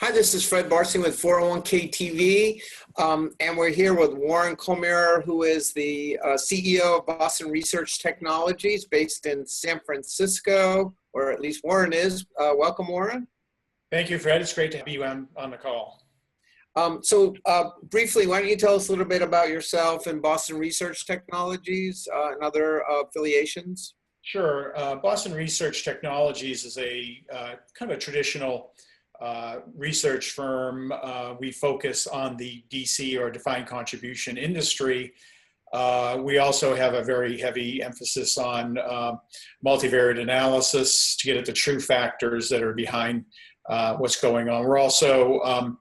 Hi, this is Fred Barsing with 401k TV, and we're here with Warren Kollmeyer, who is the CEO of Boston Research Technologies based in San Francisco, or at least Warren is. Welcome, Warren. Thank you, Fred. It's great to have you on the call. Briefly, why don't you tell us a little bit about yourself and Boston Research Technologies and other affiliations? Sure. Boston Research Technologies is a kind of a traditional research firm. We focus on the DC or defined contribution industry. We also have a very heavy emphasis on multivariate analysis to get at the true factors that are behind what's going on. We're also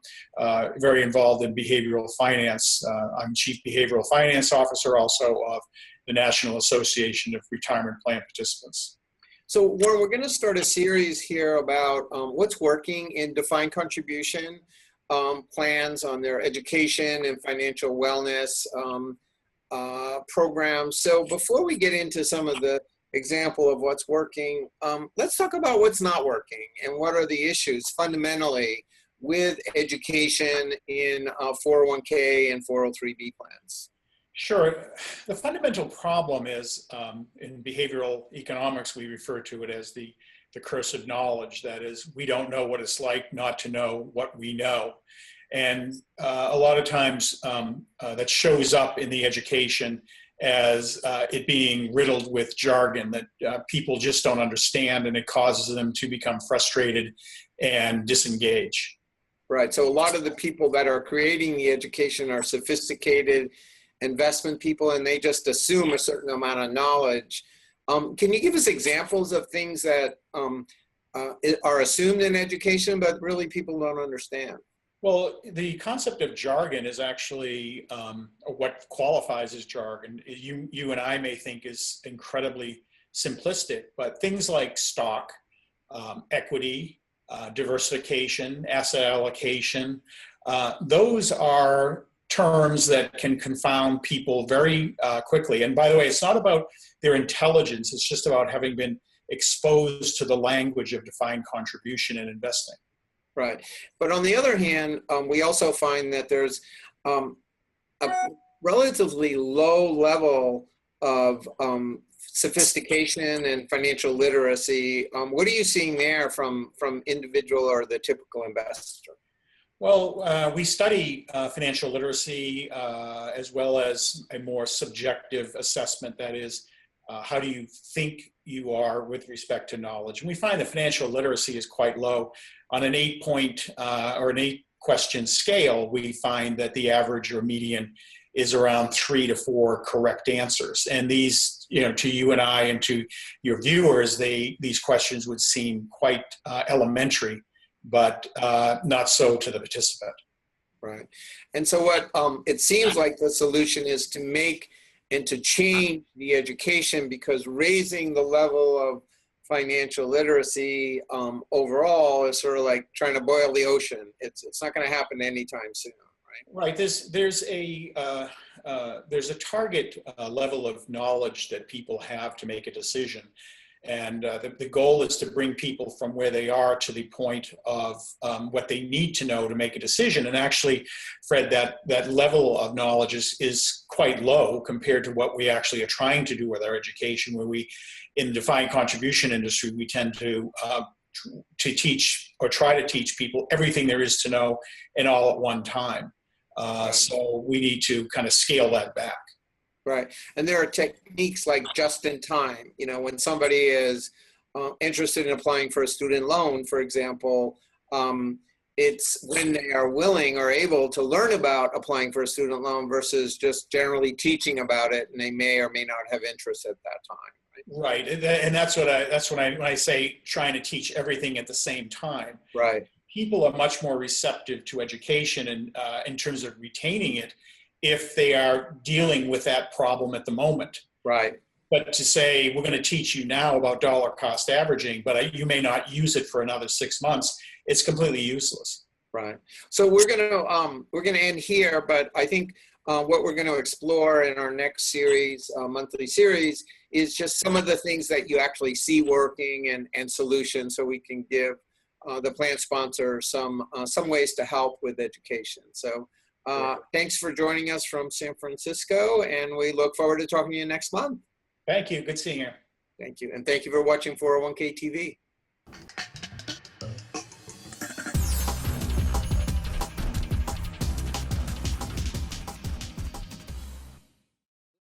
very involved in behavioral finance. I'm Chief Behavioral Finance Officer also of the National Association of Retirement Plan Participants. So Warren, we're going to start a series here about what's working in defined contribution plans on their education and financial wellness programs. So before we get into some of the example of what's working, let's talk about what's not working and what are the issues fundamentally with education in 401k and 403b plans. Sure. The fundamental problem is in behavioral economics, we refer to it as the curse of knowledge. That is, we don't know what it's like not to know what we know. And a lot of times that shows up in the education as it being riddled with jargon that people just don't understand, and it causes them to become frustrated and disengage. Right. So a lot of the people that are creating the education are sophisticated investment people, and they just assume a certain amount of knowledge. Can you give us examples of things that are assumed in education, but really people don't understand? Well, the concept of jargon is actually what qualifies as jargon. You and I may think is incredibly simplistic, but things like stock, equity, diversification, asset allocation, those are terms that can confound people very quickly. And by the way, it's not about their intelligence, it's just about having been exposed to the language of defined contribution and investing. Right. But on the other hand, we also find that there's a relatively low level of sophistication and financial literacy. What are you seeing there from individual or the typical investor? Well, we study financial literacy as well as a more subjective assessment. That is, how do you think you are with respect to knowledge? And we find that financial literacy is quite low. On an 8-point or an 8-question scale, we find that the average or median is around 3 to 4 correct answers. And these, to you and I and to your viewers, these questions would seem quite elementary, but not so to the participant. Right. And so what it seems like the solution is to make and to change the education, because raising the level of financial literacy overall is sort of like trying to boil the ocean. It's not going to happen anytime soon, right? Right. There's a target level of knowledge that people have to make a decision. And the goal is to bring people from where they are to the point of what they need to know to make a decision. And actually, Fred, that level of knowledge is quite low compared to what we actually are trying to do with our education, where we, in the defined contribution industry, we tend to teach or try to teach people everything there is to know and all at one time. So we need to kind of scale that back. Right. And there are techniques like just in time. When somebody is interested in applying for a student loan, for example, it's when they are willing or able to learn about applying for a student loan versus just generally teaching about it, and they may or may not have interest at that time. Right. And that's when I say trying to teach everything at the same time. Right. People are much more receptive to education and in terms of retaining it if they are dealing with that problem at the moment. Right. But to say, we're going to teach you now about dollar cost averaging, but you may not use it for another 6 months, it's completely useless. Right. So we're going to end here, but I think what we're going to explore in our next series, monthly series, is just some of the things that you actually see working and solutions, so we can give the plan sponsor some ways to help with education. So thanks for joining us from San Francisco, and we look forward to talking to you next month. Thank you. Good seeing you. Thank you. And thank you for watching 401k TV.